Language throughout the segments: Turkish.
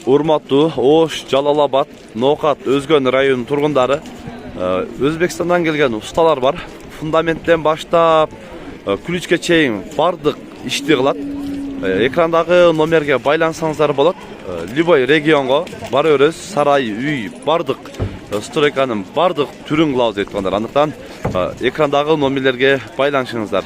Urmatlı Oş, Jalalabad, Nokat, Özgön rayonu turgundары Özbekistandan gelgen ustalar var. Fundamentten başlap külüçke çeyin bardıq işti kılat. Ekrandağı nomerge baylansanızlar bolat. Liboy regionga barıyoruz. Saray, üy, bardıq stroykanın bardıq türün kılavuz etkenler. Andıktan ekrandağı nomerlerge baylanışınızlar.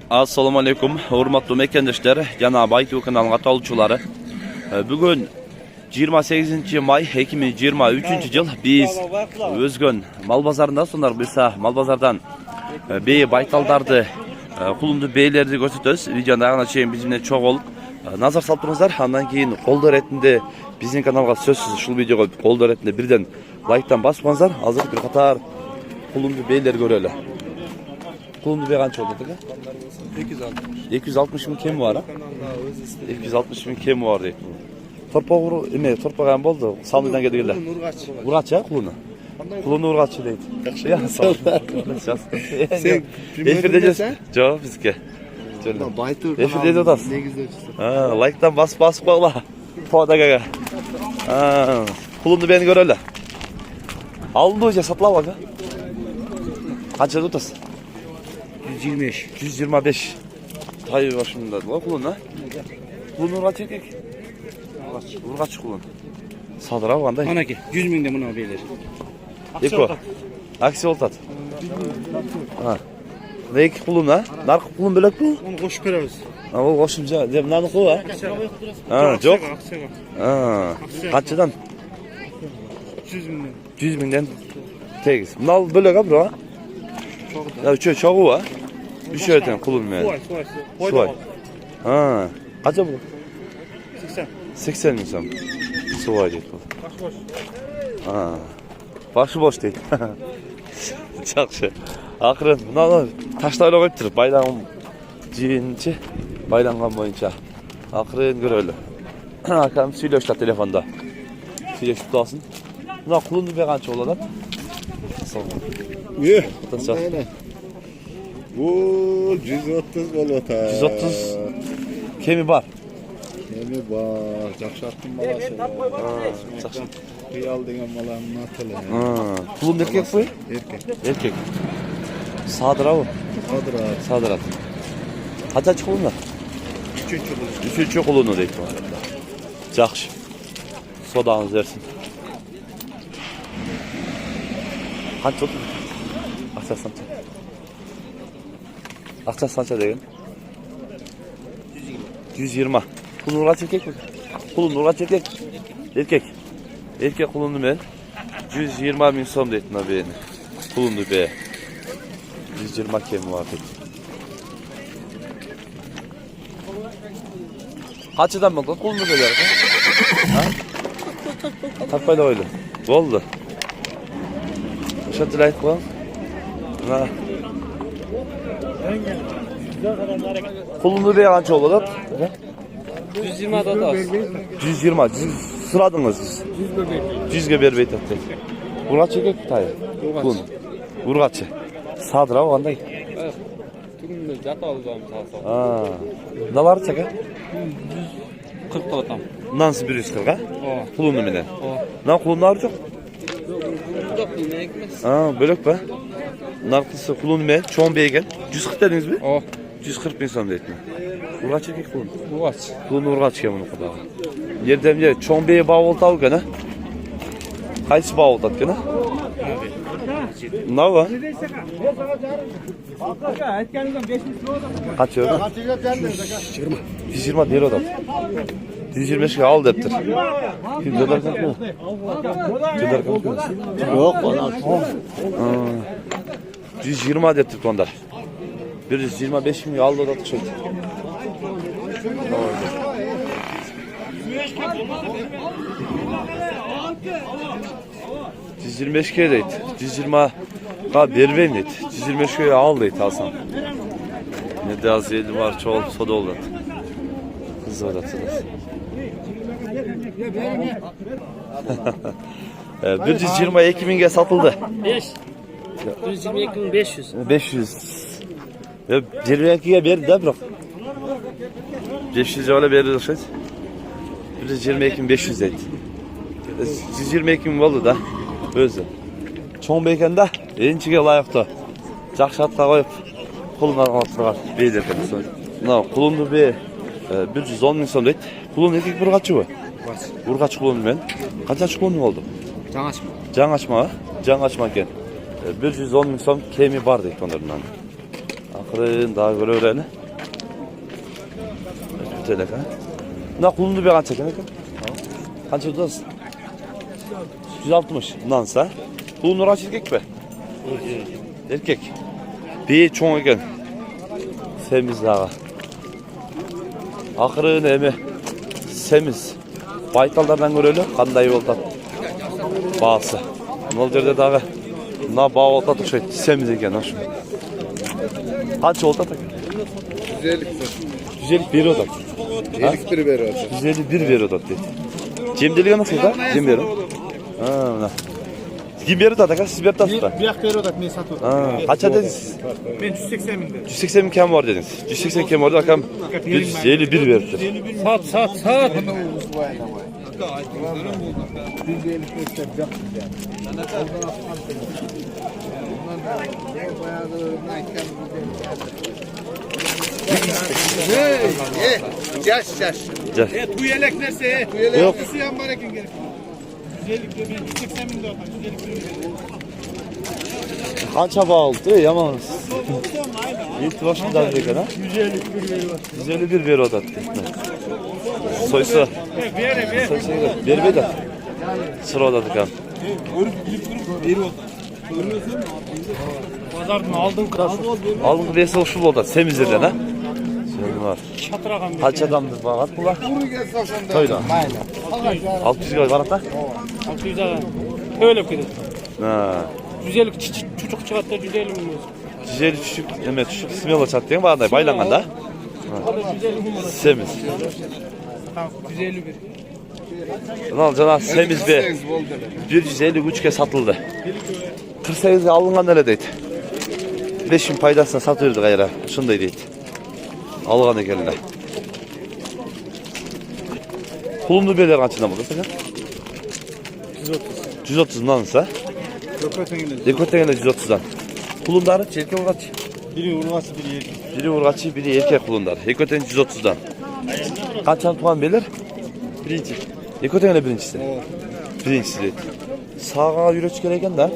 Assalamu alaikum, hurmatlı mekendeşler, Jana Baytu kanalına talçuları. Bugün 28 may 2023 yıl biz Özgön mal bazarında sonar bilsa mal bazardan bey baytaldardı kulundu beylerdi götürüyoruz. Videonun ağına çeyin bizimle çok olup nazar salып тұрыңыздар. Andan keyin қолдар ретінде біздің каналға сөзсіз шул видеоға қолдар ретінде бірден лайктан басып қойыңыздар. Азыр bir қатар құлынды бейлер көрелі. Құлынды бей қанша oldu dedi? 260 bin kemi var ha? 260 bin kemi var deyip. Torpağın boldu. Salmıdan geldi geldi. Urgaç ya kulunu. Kulunu urgaççı deydi. Ya sağ ol. Sen efirdeyiz. Cevap bizge. Efirdeyiz otas. Like'tan bas bağla. Poğda gaga. Kulunu beni göröyle. Alındı hoca satla bak ha. Kaçta tutas? 125. 125. Tayyip başımda da kuluna. Kulun urgaç erkek. Urgaç kulun. Sadıra baganda. Ana ki 100 bin de buna beyler. Eko. Aksi oltat. Ha. Ne iki kulun ha? Narkı kulun bölek bu? Onu koşup veririz. Ha o koşumca. Dem nanı ku ha? Ha, yok. Ha. Kaçıdan? 100 binden. 100 binden. Tegiz. Bunal bölek ha bro. Ya çoğu ha. Bir şey öten kulun mu yani? Suay. Ha. Kaça bu? 80. 80 insan. Suay deyip bu. Ha. Başı boş değil. Çok şey. Akırın. Bunlar taşlarla koyup durur. Baylağım ciyinci. Baylangan boyunca. Akırın gör öyle. Arkam söylemişler telefonda. Söyleşip tutasın. Bunlar kulundu bir kança olalım. Sonra. Yuh. Tutacak. Bu 130 bolota. 130 kemi var. Kemi var. Jakşartın balası. Jakşart. Kıyal degen malanın atılı. Kulun erkek bu? Erkek. Sadıra bu. Sadıra. Kaç kulunlar? 3. kulunu deyip bu arada. Jakşı. Sodağınız versin. Kaç oldu? Akça sança. Akça sança degen. 120. Kulun urgaç erkek mi? Kulun urgaç erkek. Erkek kulundu ben. 120 bin som deytin ha beyni. Kulundu be. 120 kemi var deytin. Kaçıdan mı? Kulundu be der. Ha? Takpayla oydu. Oldu. Şöyle layık koyalım. Ha. Kulundu be kaç oldu da? 120 adet az. 120. Sıradınız siz. 100 göber beyt attı. Urgaç erkek tayı. Kulun. Urgaçı. Sadıra o anda. Evet. Tugunda jata alacağım sağ. Ha. Ne var çaka? 40 totam. Nasıl 140 ha? O. Kulunu menen. O. Ne kulunlar yok? Yok yine ekmez. Ha, bölük be. Narkısı kulunu men, çoğun beygen. 140 dediniz mi? O. 140 bin som deydi. Urgaç erkek kulun. Urgaç. Kulunu urgaç kemin kudağı. Yerden yer çoğun beyi bağ oldu al gene. Kaysı bağ oldu gene? Ne var? Kaç euro? 120. 120 değil o da. 125 kere al deptir. Kim döder kalkmıyor? Döder kalkmıyor. Yok falan. 120 adettir konдар. 125 bin aldı da şey. 125 kere deydi. 120 ga berbeyin deydi. 125 kere al deydi alsan. Ne de az yedi var çoğul soda oldu. Kız var atılır. 122 binge satıldı. 122.500. 500. Ya 22'ye verdi de bırak. 500 öyle verir şey. 122.500 deydi. 122.000 boldu da özü. Çoğun beyken de ençige layıkta. Жақсы атқа қойып, құлын алып тұрған бейді екен. Мынау құлынды бе 110 мың сом дейді. Құлын еркек бір қачы бі? Ұрғач құлынмен. Қаншашы құлын болды? Жаңашма. Жаңашма, жаңашма екен. 110 мың сом кеми бар дейді онlarından. Ақырын дағы көре өрені. Мына құлынды бе қанша екен екен? Қанша өтесіз? 160. Мынанса. Құлын ұрғач еркек бе? Erkek. Bir çoğun eken. Semiz dağı. Akırın emi. Semiz. Baytallardan göreli. Kanday oldu. Bağısı. Nol yerde dağı. Buna bağ oldu. Semiz eken. Kaç oldu? 150. 151 oldu. 51 veriyor. 151 veriyor. Cemdeliğe nasıl da? Cem verin. Kim beri tadı? Siz beri tadı da? Bir yak beri odak, men satı. Kaça dediniz? Ben 180 binde. 180 bin kem var dediniz. 180 kem vardı. Bakalım 151 verdi. Sat. Yaş. Bu yelek neresi? Yok. Suyan var ekin gerek. 180 binde odak, 150 binde. Kaça bağlı? Yaman. İlk başından beri ha? 151 ver o da. Soysa. Ver de. Sıra o da tıkan. Pazardan aldın kras. Alın bir esel şu oldu. Semizlerden ha? Söyle var. Çatıragan. Kaç adamdır bağat bu var? Öyle. 600 lira var hatta? 600 lira. Öyle gidiyor. Ha. 150 çocuk çıkarttı 150 milyon. 150 küçük, evet küçük ismiyle çattığın bağında baylangan da. Semiz. Tamam 151. Lan cana semiz be. 153 kez satıldı. 48'e alıngan öyle deydi. 5.000 paydasına satıyordu gayra. Şunday deydi. Algan ekenler. Kulumlu beler kaçında burada sakın? 130 nansa. Dekotengeler 130'dan. Kulundarı çelke urgaç. Biri urgası biri erkek. Biri urgaçı biri erkek kulundar. Dekoten 130'dan. Kaçan tuğan belir? Birinci. Dekotengeler birincisi. Birincisi deydi. Sağa yürüyüş gereken de.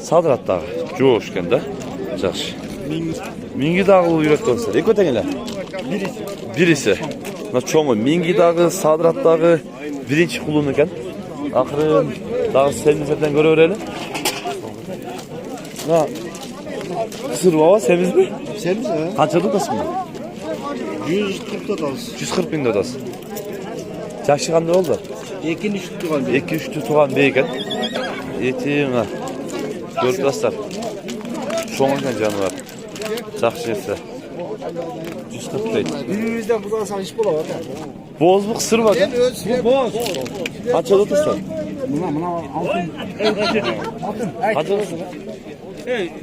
Sadrat dağı. Coğuşken de. Жақсы. Mingi dağı yürüyüş olsa. Dekotengeler. Birisi. Çoğu Mingi dağı, Sadrat dağı birinci kulunurken. Akırın dağı semizlerden göre öğrenelim. Ha. Kısır baba semiz mi? Semiz ha? Kaç adadasın mı? 140'da kalsın. 140 bin adasın. Yaşı kandı oldu? 2-3 tuğan. 2-3 tuğan beyken. Yetim ha. 4 bastar. Çoğunken canı var. Жақсы etse. 140 deydi. Birimizden buradan sana iş bulamaz. Boz bu kısır var ya. Bu boz. Kaç adadasın? Buna altın. Kaç adadasın?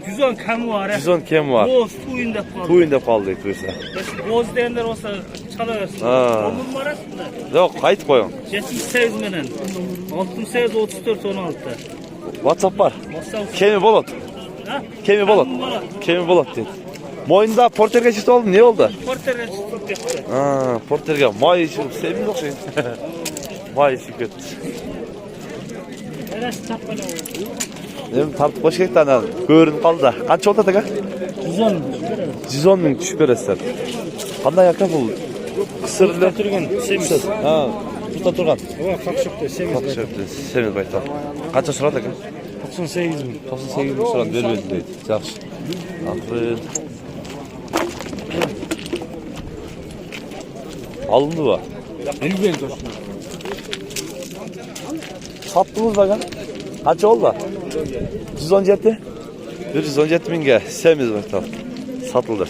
110 kamu var. 110 kem var. Boz tuyunda kaldı. Tuyunda kaldı deydi. Boz diyenler olsa çalarız. Ha. Onun arasında. Yok kayıt koyun. 78 menen. 68 34 16. WhatsApp var. WhatsApp. Kemi bolot. Ha? Kemi bolot. Kemi bolot dedi. Moyunda porterge çift oldu. Ne oldu? Porter çok yaptı. Ha, porterge. May içi sevmiyor şey. May içi kötü. Neresi çapmalı oldu? Hem tartıp boş gitti ana. Görün kaldı da. Kaç oldu da? 110. 110 bin düşük öresler. Kanday yakap oldu. Kısırlı. Semiz. Ha. Tuta turgan. O kakşıktı semiz. Kakşıktı. Semiz baytar. Kaça soradı ki? 98 bin. 98 bin soran vermedi deydi. Yaxşı. Akırın. Alındı var. Elbette dostum. Sattınız bakın. Kaç oldu? 117. 117 binge semiz baytar. Satıldı.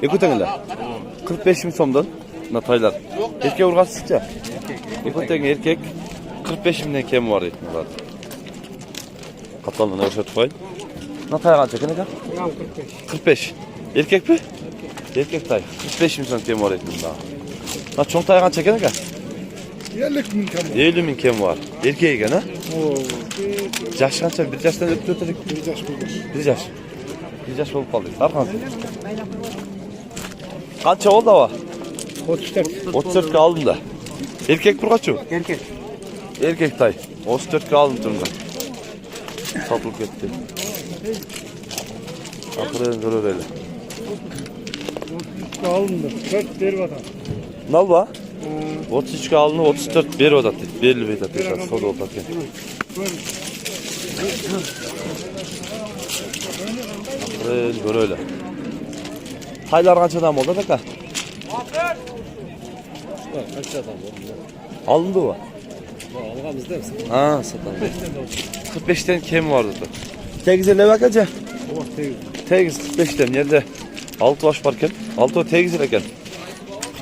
Ekotengeler. 45 bin somdan nataylar. Erkek urgası sıkça. Ekotenge erkek 45 binden kem var deyip bunlar. Katalını ölçü tutmayın. Natay kaç çekin eka? 45. Erkek mi? Erkek tay. 45 bin son kem var ettim daha. Ha çoğun tay kança eken? 50 bin kam. 50 bin kem var. Erkeği eken ha? Oo. Yaş kança? Bir yaştan öptü ötürük. Bir yaş bulmuş. Bir yaş. Bir yaş olup kaldı. Arkan. Kança oldu hava? 34. 34 aldım da. Erkek bir kaçı? Erkek. Erkek tay. 34 aldım durumda. Satılıp gitti. Akırın görür öyle. Alındı. 4 der vatan. Nal va? 33 alını 34 bir odat. Belli bir odat. Soda odat. Akırın görür öyle. Haylar kançadan oldu da ka? Alındı mı? Alğamız da mısın? Ha satandı. 45'ten kem vardı da. Tegize ne bakacak? Tegiz 45'ten yerde 6 baş varken 6 tegiz eken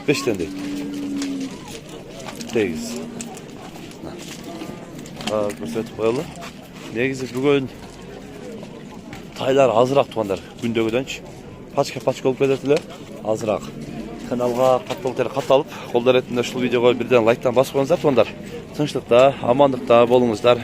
45'ten değil. Tegiz. Ha gösterip koyalım. Negizi bugün taylar azırak tuğanlar gündөгüdönç. Paçka olup belirtiler azırak. Kanalga kattalıp kolдар etinde şu videoga birden like'tan basıp koyuңuzlar tuğanlar. Тынчтыкта, амандыкта болуңуздар.